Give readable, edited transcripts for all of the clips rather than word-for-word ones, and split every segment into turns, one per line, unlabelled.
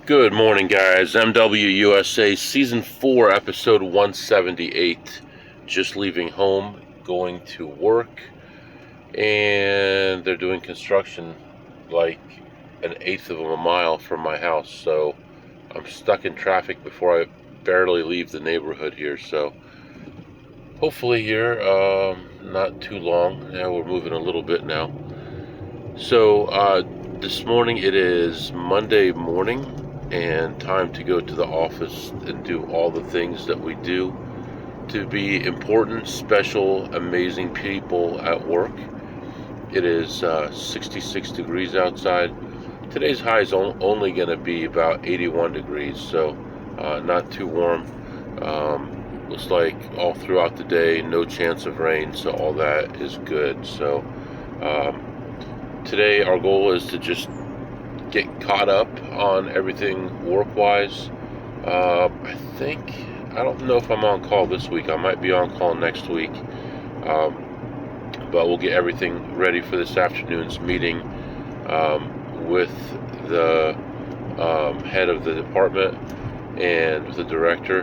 Good morning, guys. MWUSA Season 4, Episode 178. Just leaving home, going to work, and they're doing construction like an eighth of a mile from my house. So I'm stuck in traffic before I barely leave the neighborhood here. So hopefully here, not too long. Yeah, we're moving a little bit now. So this morning, it is Monday morning, and time to go to the office and do all the things that we do to be important, special, amazing people at work. It is 66 degrees outside. Today's high is only going to be about 81 degrees, so not too warm. Looks like all throughout the day, no chance of rain, so all that is good. So today our goal is to just get caught up on everything work-wise. I don't know if I'm on call this week. I might be on call next week. But we'll get everything ready for this afternoon's meeting with the head of the department and with the director.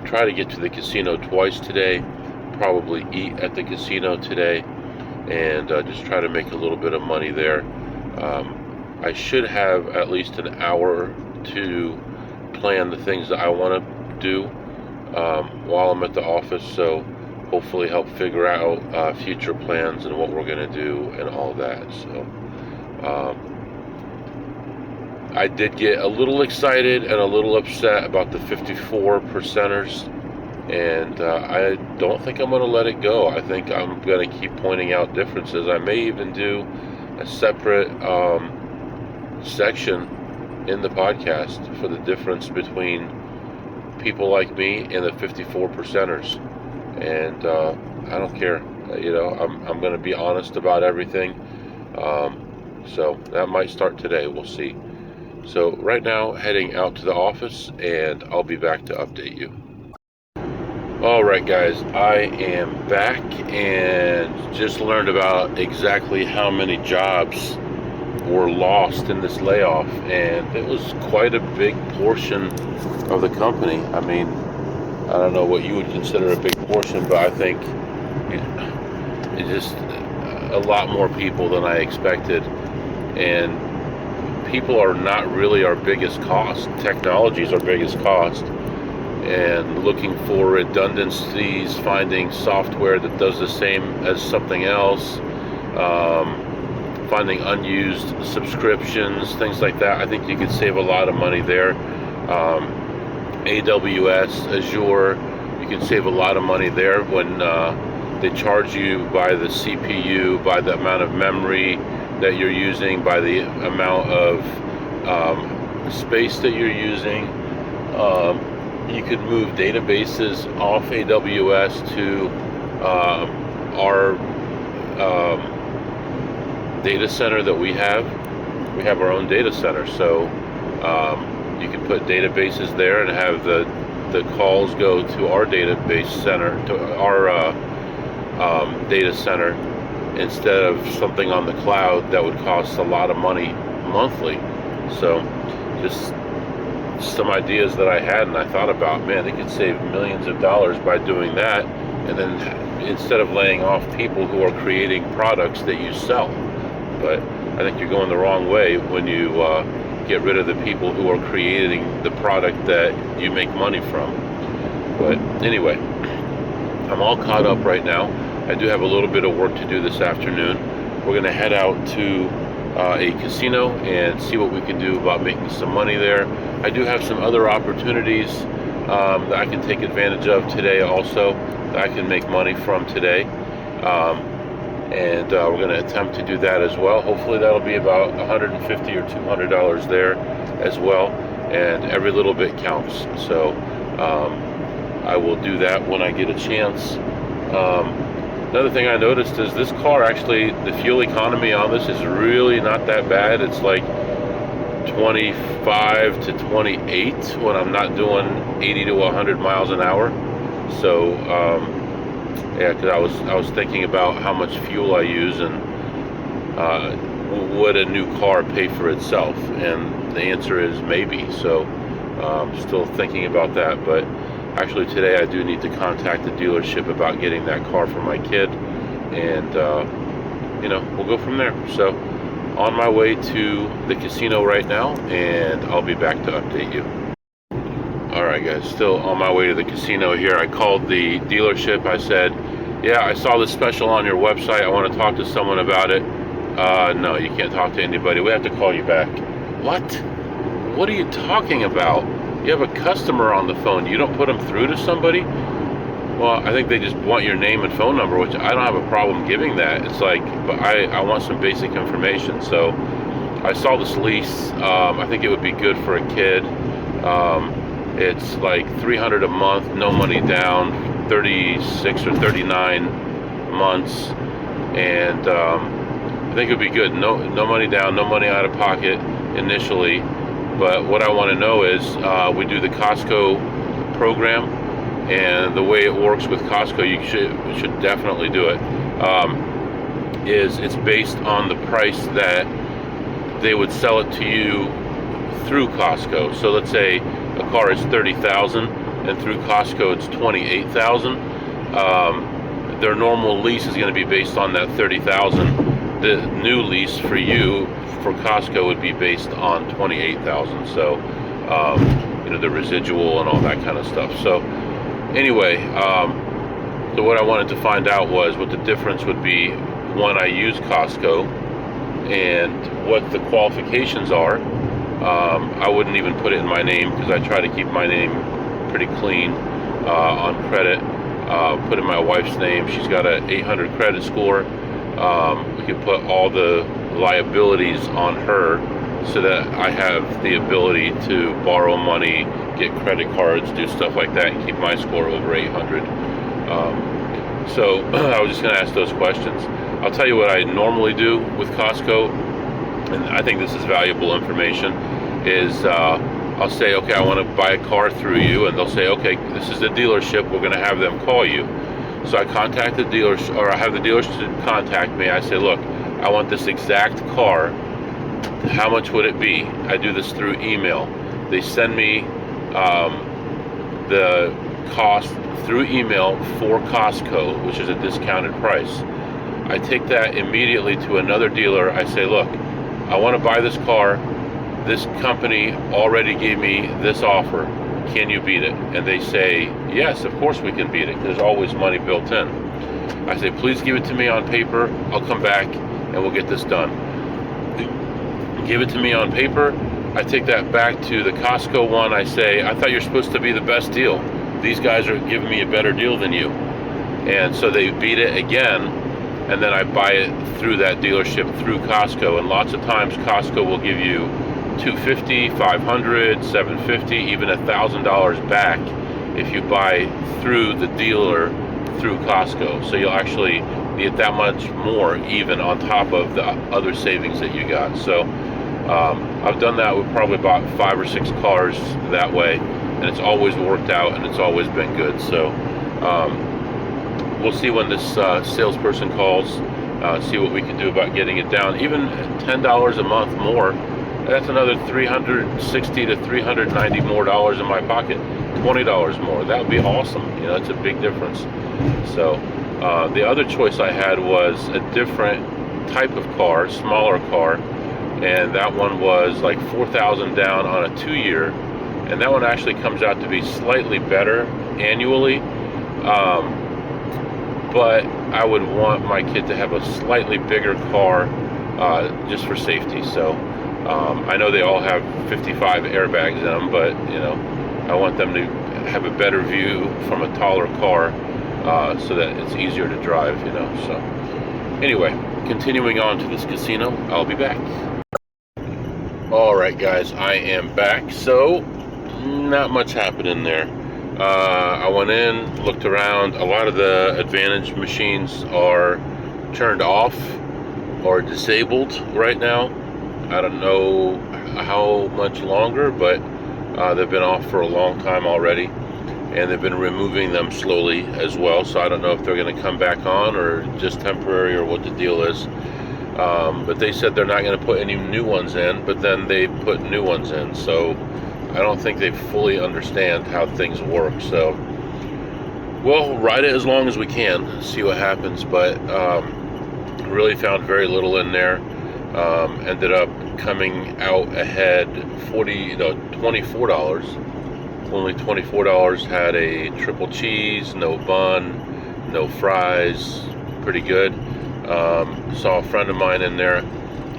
Try to get to the casino twice today. Probably eat at the casino today, and just try to make a little bit of money there. I should have at least an hour to plan the things that I want to do while I'm at the office, so hopefully help figure out future plans and what we're going to do and all that. So I did get a little excited and a little upset about the 54 percenters, and I don't think I'm going to let it go. I think I'm going to keep pointing out differences. I may even do a separate section in the podcast for the difference between people like me and the 54 percenters. And I don't care. I'm going to be honest about everything. So that might start today. We'll see. So right now, heading out to the office, and I'll be back to update you. Alright guys, I am back and just learned about exactly how many jobs were lost in this layoff, and it was quite a big portion of the company. I mean, I don't know what you would consider a big portion, but I think it's just a lot more people than I expected, and people are not really our biggest cost. Technology is our biggest cost. And looking for redundancies, finding software that does the same as something else, finding unused subscriptions, things like that. I think you could save a lot of money there. AWS, Azure, you can save a lot of money there when they charge you by the CPU, by the amount of memory that you're using, by the amount of space that you're using. You could move databases off AWS to our data center that we have. We have our own data center, so you can put databases there and have the calls go to our database center, to our data center, instead of something on the cloud that would cost a lot of money monthly. So just some ideas that I had and I thought about, man, they could save millions of dollars by doing that, and then instead of laying off people who are creating products that you sell. But I think you're going the wrong way when you get rid of the people who are creating the product that you make money from. But anyway, I'm all caught up right now. I do have a little bit of work to do this afternoon. We're going to head out to a casino and see what we can do about making some money there. I do have some other opportunities that I can take advantage of today also, that I can make money from today. And we're going to attempt to do that as well. Hopefully that'll be about $150 or $200 there as well. And every little bit counts. So I will do that when I get a chance. Another thing I noticed is this car, actually, the fuel economy on this is really not that bad. It's like 25 to 28 when I'm not doing 80 to 100 miles an hour. So yeah, because I was thinking about how much fuel I use and would a new car pay for itself, and the answer is maybe. So still thinking about that, but actually today I do need to contact the dealership about getting that car for my kid, and we'll go from there. So on my way to the casino right now, and I'll be back to update you. Alright guys, still on my way to the casino here. I called the dealership. I said, yeah, I saw this special on your website. I want to talk to someone about it. No, you can't talk to anybody. We have to call you back. What? What are you talking about? You have a customer on the phone. You don't put them through to somebody? Well, I think they just want your name and phone number, which I don't have a problem giving that. It's like, but I want some basic information. So I saw this lease. I think it would be good for a kid. It's like $300 a month, no money down, 36 or 39 months, and I think it would be good. No money down, no money out of pocket initially. But what I want to know is, we do the Costco program, and the way it works with Costco, you should definitely do it. Is it's based on the price that they would sell it to you through Costco. So let's say a car is $30,000 and through Costco it's $28,000. Their normal lease is going to be based on that $30,000. The new lease for you for Costco would be based on $28,000. So the residual and all that kind of stuff. So anyway, so what I wanted to find out was what the difference would be when I use Costco and what the qualifications are. I wouldn't even put it in my name because I try to keep my name pretty clean on credit. Put in my wife's name. She's got an 800 credit score. We can put all the liabilities on her so that I have the ability to borrow money, get credit cards, do stuff like that, and keep my score over 800. So I was just going to ask those questions. I'll tell you what I normally do with Costco, and I think this is valuable information, is I'll say, okay, I want to buy a car through you, and they'll say, okay, this is the dealership, we're going to have them call you. So I contact the dealers, or I have the dealership contact me. I say, look, I want this exact car. How much would it be? I do this through email. They send me the cost through email for Costco, which is a discounted price. I take that immediately to another dealer. I say, look, I want to buy this car. This company already gave me this offer. Can you beat it? And they say, yes, of course we can beat it. There's always money built in. I say, please give it to me on paper. I'll come back and we'll get this done. Give it to me on paper. I take that back to the Costco one. I say, I thought you're supposed to be the best deal. These guys are giving me a better deal than you. And so they beat it again, and then I buy it through that dealership through Costco. And lots of times Costco will give you $250, $500, $750, even $1,000 back if you buy through the dealer through Costco. So you'll actually get that much more even on top of the other savings that you got. So I've done that. We've probably bought 5 or 6 cars that way, and it's always worked out and it's always been good. So we'll see when this salesperson calls, see what we can do about getting it down. Even $10 a month more, that's another $360 to $390 more dollars in my pocket. $20 more. That would be awesome. That's a big difference. So the other choice I had was a different type of car, smaller car, and that one was like $4,000 down on a 2-year, and that one actually comes out to be slightly better annually. But I would want my kid to have a slightly bigger car just for safety. So I know they all have 55 airbags in them, but I want them to have a better view from a taller car so that it's easier to drive. So anyway, continuing on to this casino, I'll be back. Alright guys, I am back. So not much happened in there. I went in, looked around. A lot of the Advantage machines are turned off or disabled right now. I don't know how much longer, but they've been off for a long time already, and they've been removing them slowly as well. So I don't know if they're going to come back on or just temporary or what the deal is. But they said they're not going to put any new ones in, but then they put new ones in. So I don't think they fully understand how things work. So we'll ride it as long as we can, see what happens. But really found very little in there. Ended up coming out ahead $24. Only $24. Had a triple cheese, no bun, no fries. Pretty good. Saw a friend of mine in there.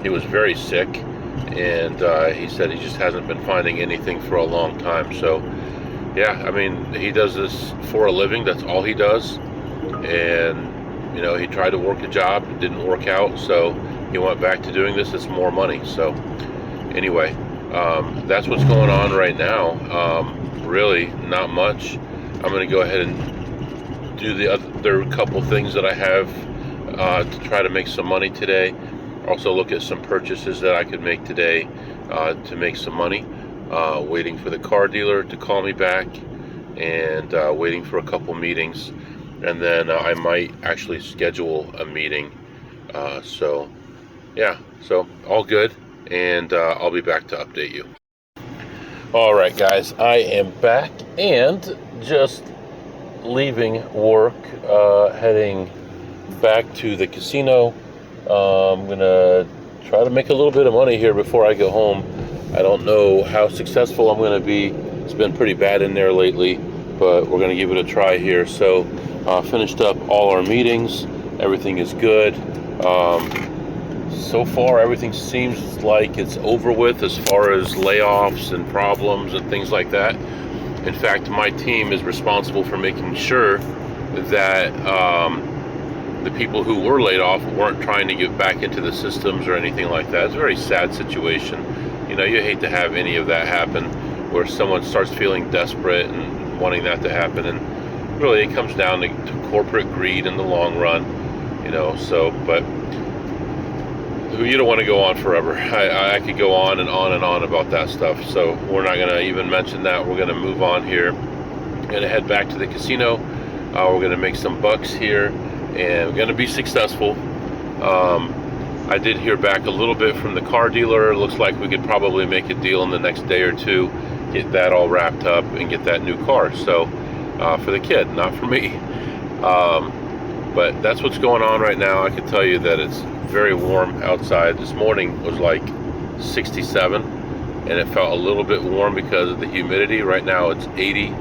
He was very sick, and he said he just hasn't been finding anything for a long time. So yeah, I mean, he does this for a living. That's all he does. And you know, he tried to work a job, it didn't work out, so he went back to doing this. It's more money. So anyway, that's what's going on right now. Really not much. I'm going to go ahead and do the other couple things that I have to try to make some money today. Also look at some purchases that I could make today to make some money. Waiting for the car dealer to call me back, and waiting for a couple meetings, and then I might actually schedule a meeting. So yeah, so all good, and I'll be back to update you. All right, guys, I am back and just leaving work, heading back to the casino. I'm gonna try to make a little bit of money here before I go home. I don't know how successful I'm gonna be. It's been pretty bad in there lately, but we're gonna give it a try here. So finished up all our meetings. Everything is good. So far everything seems like it's over with as far as layoffs and problems and things like that. In fact, my team is responsible for making sure that the people who were laid off weren't trying to get back into the systems or anything like that. It's a very sad situation. You know, you hate to have any of that happen, where someone starts feeling desperate and wanting that to happen. And really it comes down to corporate greed in the long run, you know. So, but you don't want to go on forever. I could go on and on and on about that stuff. So we're not going to even mention that. We're going to move on here. We're going to head back to the casino. We're going to make some bucks here, and we're going to be successful. I did hear back a little bit from the car dealer. It looks like we could probably make a deal in the next day or two, get that all wrapped up, and get that new car. So for the kid, not for me. But that's what's going on right now. I can tell you that it's very warm outside. This morning was like 67, and it felt a little bit warm because of the humidity. Right now it's 80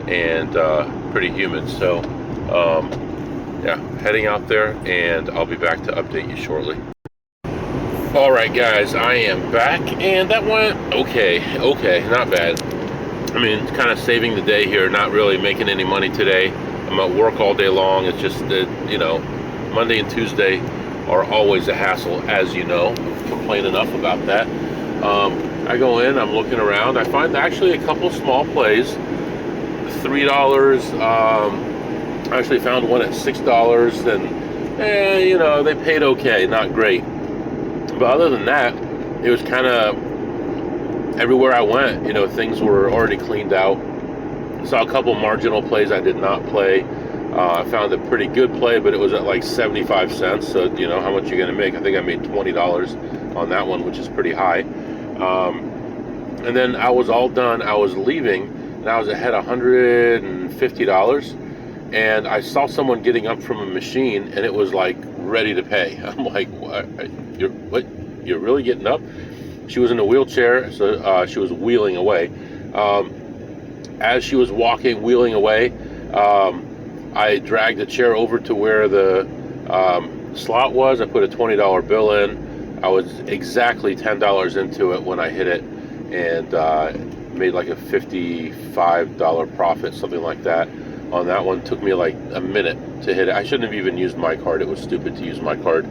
and pretty humid. So yeah, heading out there, and I'll be back to update you shortly. All right, guys, I am back, and that went okay, not bad. I mean, it's kind of saving the day here, not really making any money today. I'm at work all day long. It's just that, you know, Monday and Tuesday are always a hassle, as you know. I've complained enough about that. I go in, I'm looking around. I find actually a couple small plays, $3. I actually found one at $6, and you know, they paid okay, not great. But other than that, it was kind of everywhere I went, you know, things were already cleaned out. Saw a couple marginal plays I did not play. I found a pretty good play, but it was at like 75 cents. So, you know, how much you're going to make? I think I made $20 on that one, which is pretty high. And then I was all done. I was leaving, and I was ahead $150. And I saw someone getting up from a machine, and it was like ready to pay. I'm like, what? You're really getting up? She was in a wheelchair, so she was wheeling away. As she was wheeling away, I dragged the chair over to where the slot was. I put a $20 bill in. I was exactly $10 into it when I hit it, and made like a $55 profit, something like that. On that one, took me like a minute to hit it. I shouldn't have even used my card. It was stupid to use my card.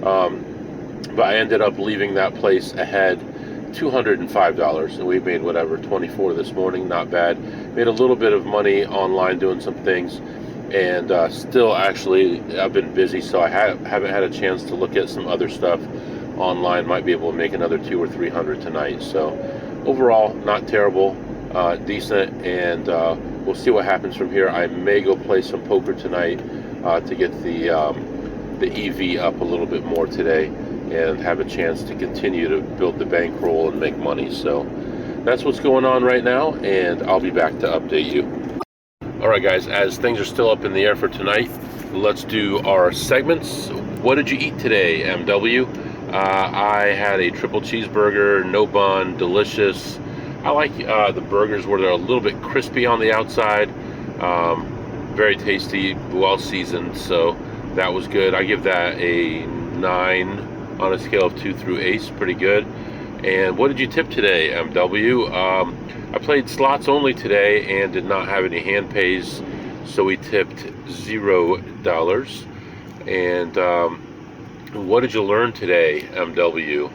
But I ended up leaving that place ahead $205, and we made whatever, 24 this morning. Not bad. Made a little bit of money online doing some things, and still actually I've been busy, so I haven't had a chance to look at some other stuff online. Might be able to make another 200 or 300 tonight. So overall, not terrible, decent, and we'll see what happens from here. I may go play some poker tonight to get the EV up a little bit more today, and have a chance to continue to build the bankroll and make money. So that's what's going on right now, and I'll be back to update you. All right, guys, as things are still up in the air for tonight, let's do our segments. What did you eat today, MW? I had a triple cheeseburger, no bun, delicious. I like the burgers where they're a little bit crispy on the outside. Very tasty, well seasoned, so that was good. I give that a 9 on a scale of 2 through ace, pretty good. And what did you tip today, MW? I played slots only today and did not have any hand pays, so we tipped $0. And what did you learn today, MW?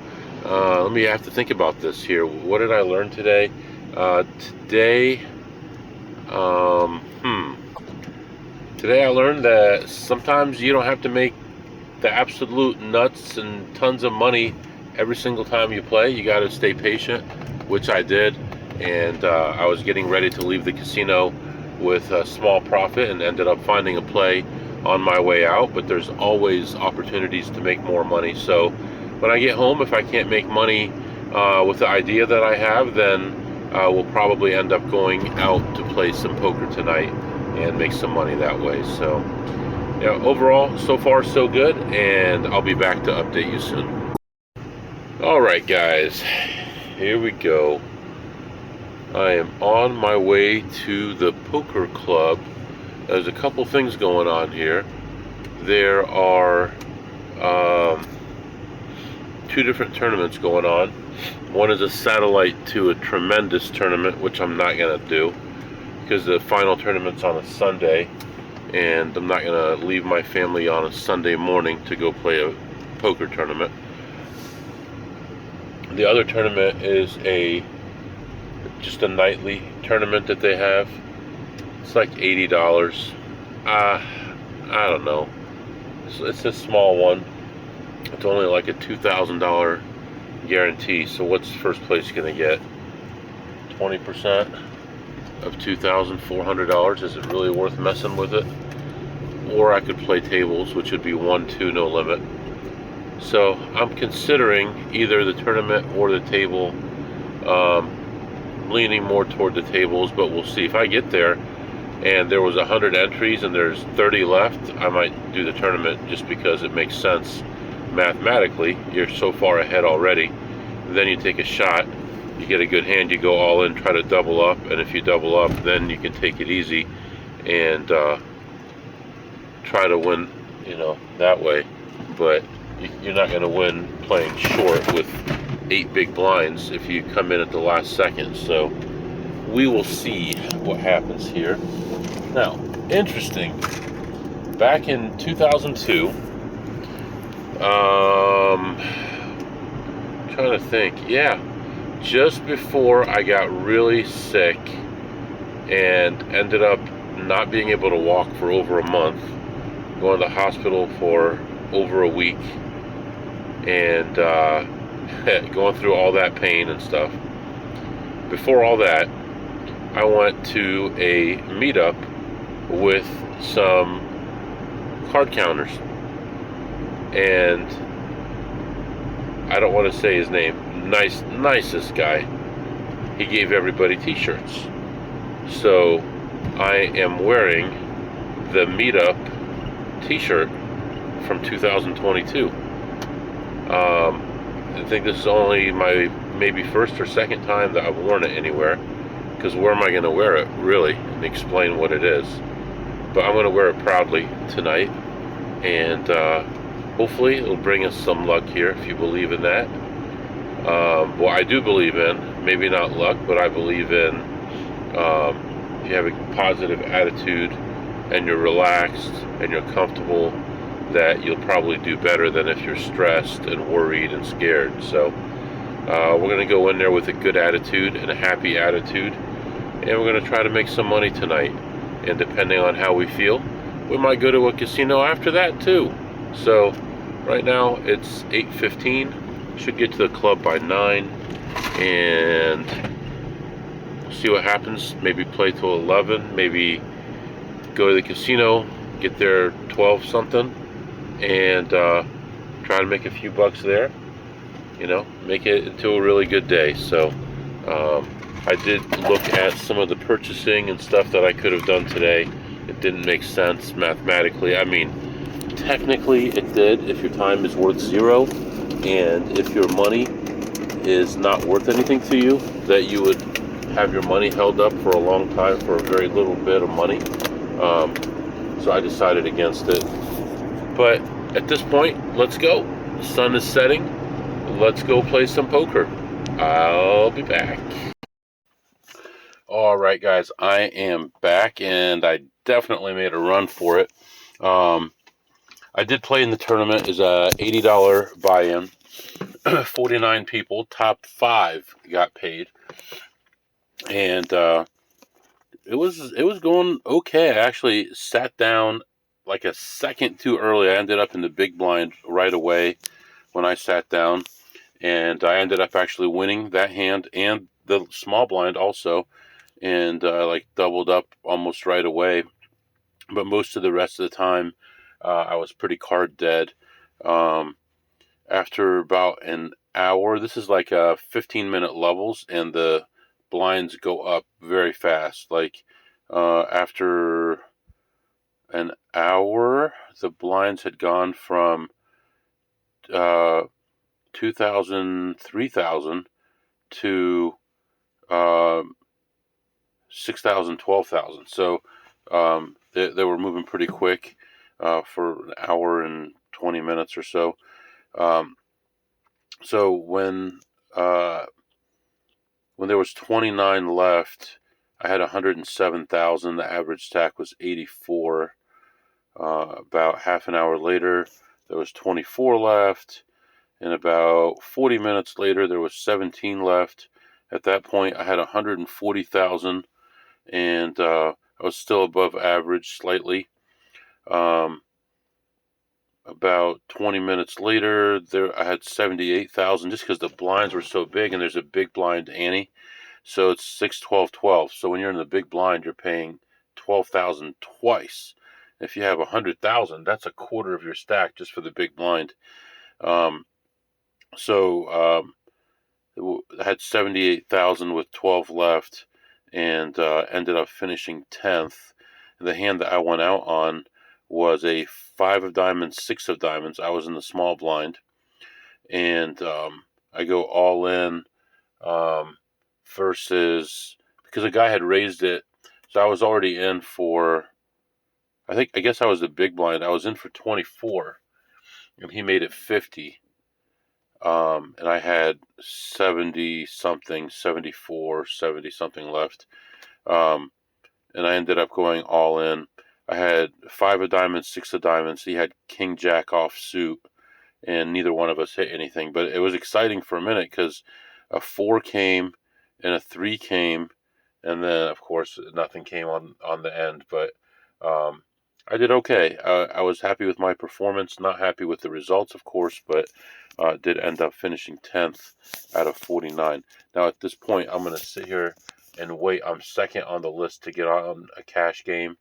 Let me have to think about this here. What did I learn today? Today I learned that sometimes you don't have to make the absolute nuts and tons of money every single time you play. You got to stay patient, which I did. And I was getting ready to leave the casino with a small profit and ended up finding a play on my way out. But there's always opportunities to make more money. So when I get home, if I can't make money with the idea that I have, then we'll probably end up going out to play some poker tonight and make some money that way. So yeah, overall, so far so good, and I'll be back to update you soon. All right, guys, here we go. I am on my way to the poker club. There's a couple things going on here. There are 2 different tournaments going on. One is a satellite to a tremendous tournament, which I'm not gonna do because the final tournament's on a Sunday, and I'm not gonna leave my family on a Sunday morning to go play a poker tournament. The other tournament is just a nightly tournament that they have. It's like $80. I don't know. It's a small one. It's only like a $2,000 guarantee. So what's first place gonna get? 20% of $2,400. Is it really worth messing with it? Or I could play tables, which would be 1-2 no limit. So I'm considering either the tournament or the table. Leaning more toward the tables, but we'll see. If I get there and there was 100 entries and there's 30 left, I might do the tournament just because it makes sense mathematically. You're so far ahead already. Then you take a shot, you get a good hand, you go all in, try to double up, and if you double up, then you can take it easy and try to win, that way. But you're not going to win playing short with 8 big blinds if you come in at the last second. So we will see what happens here. Now, interesting, back in 2002, trying to think, yeah, just before I got really sick and ended up not being able to walk for over a month, going to the hospital for over a week, and going through all that pain and stuff. Before all that, I went to a meetup with some card counters, and I don't want to say his name. Nicest guy. He gave everybody t-shirts. So I am wearing the meetup t-shirt from 2022. I think this is only my maybe first or second time that I've worn it anywhere, because where am I going to wear it really and explain what it is? But I'm going to wear it proudly tonight, and hopefully it'll bring us some luck here, if you believe in that. Well, I do believe in, maybe not luck, but I believe in if you have a positive attitude and you're relaxed and you're comfortable, that you'll probably do better than if you're stressed and worried and scared. So we're going to go in there with a good attitude and a happy attitude, and we're going to try to make some money tonight. And depending on how we feel, we might go to a casino after that too. So right now it's 8:15. Should get to the club by 9, and we'll see what happens. Maybe play till 11, maybe go to the casino, get there 12 something, and try to make a few bucks there. You know, make it into a really good day. So I did look at some of the purchasing and stuff that I could have done today. It didn't make sense mathematically. I mean, technically it did if your time is worth 0, and if your money is not worth anything to you, that you would have your money held up for a long time for a very little bit of money. So I decided against it. But at this point, let's go. The sun is setting. Let's go play some poker. I'll be back. All right, guys, I am back, and I definitely made a run for it. I did play in the tournament. Is a $80 buy-in. 49 people, top 5 got paid, and it was going okay. I actually sat down like a second too early. I ended up in the big blind right away when I sat down, and I ended up actually winning that hand and the small blind also, and like doubled up almost right away. But most of the rest of the time, I was pretty card dead. After about an hour, this is like 15-minute levels, and the blinds go up very fast. Like after an hour, the blinds had gone from 2,000, 3,000 to 6,000, 12,000. So they were moving pretty quick for an hour and 20 minutes or so. So when there was 29 left, I had 107,000. The average stack was 84. About half an hour later, there was 24 left, and about 40 minutes later, there was 17 left. At that point, I had 140,000, and I was still above average slightly. About 20 minutes later, I had 78,000, just because the blinds were so big, and there's a big blind ante. So it's 6, 12, 12. So when you're in the big blind, you're paying 12,000 twice. If you have 100,000, that's a quarter of your stack just for the big blind. So I had 78,000 with 12 left, and ended up finishing 10th. The hand that I went out on was a 5 of diamonds, 6 of diamonds. I was in the small blind, and I go all in versus, because a guy had raised it, so I was already in for, I guess I was the big blind. I was in for 24, and he made it 50. And I had 70 something, 74, 70 something left. And I ended up going all in. I had 5 of diamonds, 6 of diamonds. He had king jack off suit, and neither one of us hit anything. But it was exciting for a minute, because a 4 came and a 3 came, and then of course nothing came on the end. But I did okay. I was happy with my performance, not happy with the results, of course, but did end up finishing 10th out of 49. Now at this point, I'm going to sit here and wait. I'm second on the list to get on a cash game,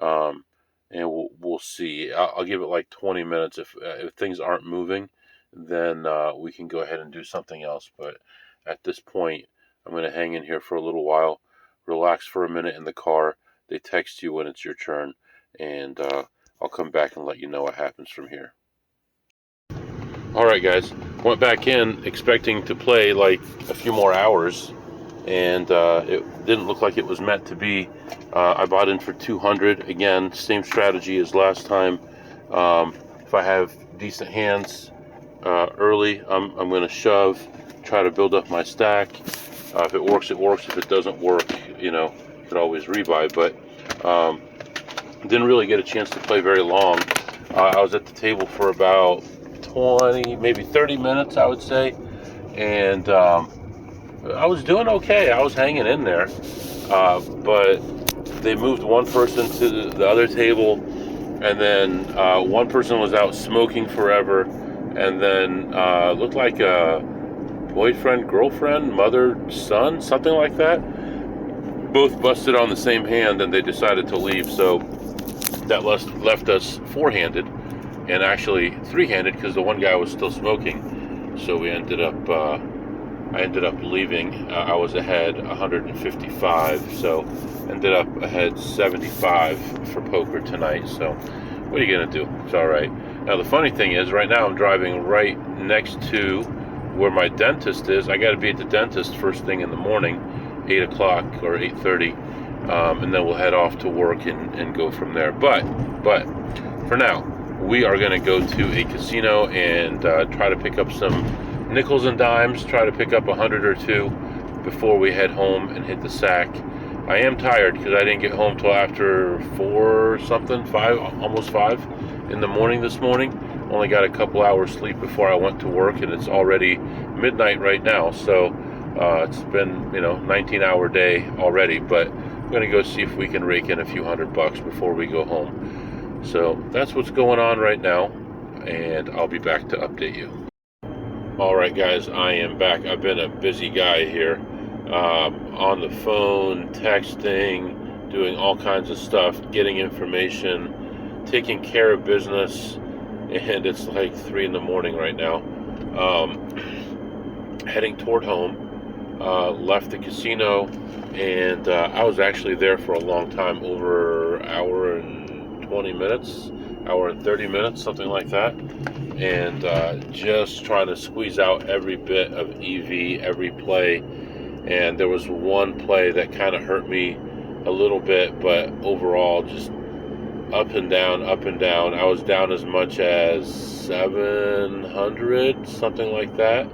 and we'll see. I'll give it like 20 minutes. If things aren't moving, then we can go ahead and do something else. But at this point, I'm going to hang in here for a little while, relax for a minute in the car. They text you when it's your turn, and I'll come back and let you know what happens from here. Alright guys, went back in expecting to play like a few more hours, and it didn't look like it was meant to be. I bought in for 200. Again, same strategy as last time. If I have decent hands early, I'm going to shove, try to build up my stack. If it works, it works. If it doesn't work, you could always rebuy. But didn't really get a chance to play very long. I was at the table for about 20, maybe 30 minutes, I would say, and I was doing okay. I was hanging in there, but they moved one person to the other table, and then one person was out smoking forever, and then looked like a boyfriend, girlfriend, mother, son, something like that. Both busted on the same hand, and they decided to leave, so that left us four-handed. and actually three-handed because the one guy was still smoking. So we ended up, I ended up leaving. I was ahead 155, so ended up ahead 75 for poker tonight. So what are you gonna do? It's all right. Now the funny thing is, right now I'm driving right next to where my dentist is. I got to be at the dentist first thing in the morning, 8 o'clock or 8:30, and then we'll head off to work and go from there. But for now, we are going to go to a casino and try to pick up some nickels and dimes, try to pick up 100 or two before we head home and hit the sack. I am tired because I didn't get home till after 4 something, 5, almost 5 in the morning this morning. Only got a couple hours sleep before I went to work, and it's already midnight right now. So it's been, 19-hour day already, but I'm going to go see if we can rake in a few $100 before we go home. So that's what's going on right now, and I'll be back to update you. All right, guys, I am back. I've been a busy guy here, on the phone, texting, doing all kinds of stuff, getting information, taking care of business, and it's like 3 in the morning right now. Heading toward home. Left the casino, and I was actually there for a long time, over an hour and 20 minutes, hour and 30 minutes, something like that, and just trying to squeeze out every bit of EV, every play. And there was one play that kind of hurt me a little bit, but overall just up and down, up and down. I was down as much as 700, something like that,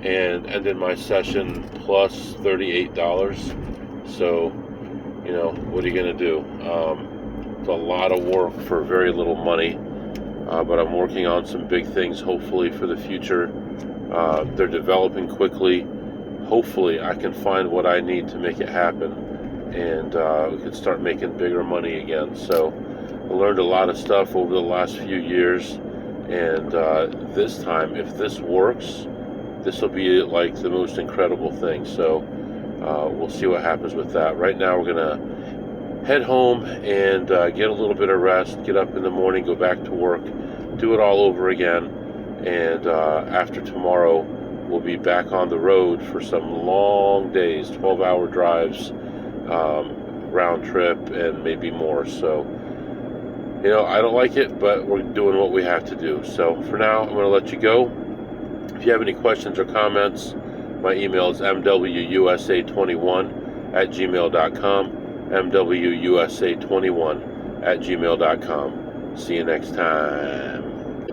and ended my session plus $38. So, what are you going to do? It's a lot of work for very little money, but I'm working on some big things, hopefully, for the future. They're developing quickly. Hopefully, I can find what I need to make it happen, and we can start making bigger money again. So I learned a lot of stuff over the last few years, and this time, if this works, this will be like the most incredible thing. So we'll see what happens with that. Right now, we're gonna head home and get a little bit of rest, get up in the morning, go back to work, do it all over again, and after tomorrow, we'll be back on the road for some long days, 12-hour drives, round trip, and maybe more. So, I don't like it, but we're doing what we have to do. So for now, I'm going to let you go. If you have any questions or comments, my email is mwusa21@gmail.com, mwusa21@gmail.com. See you next time.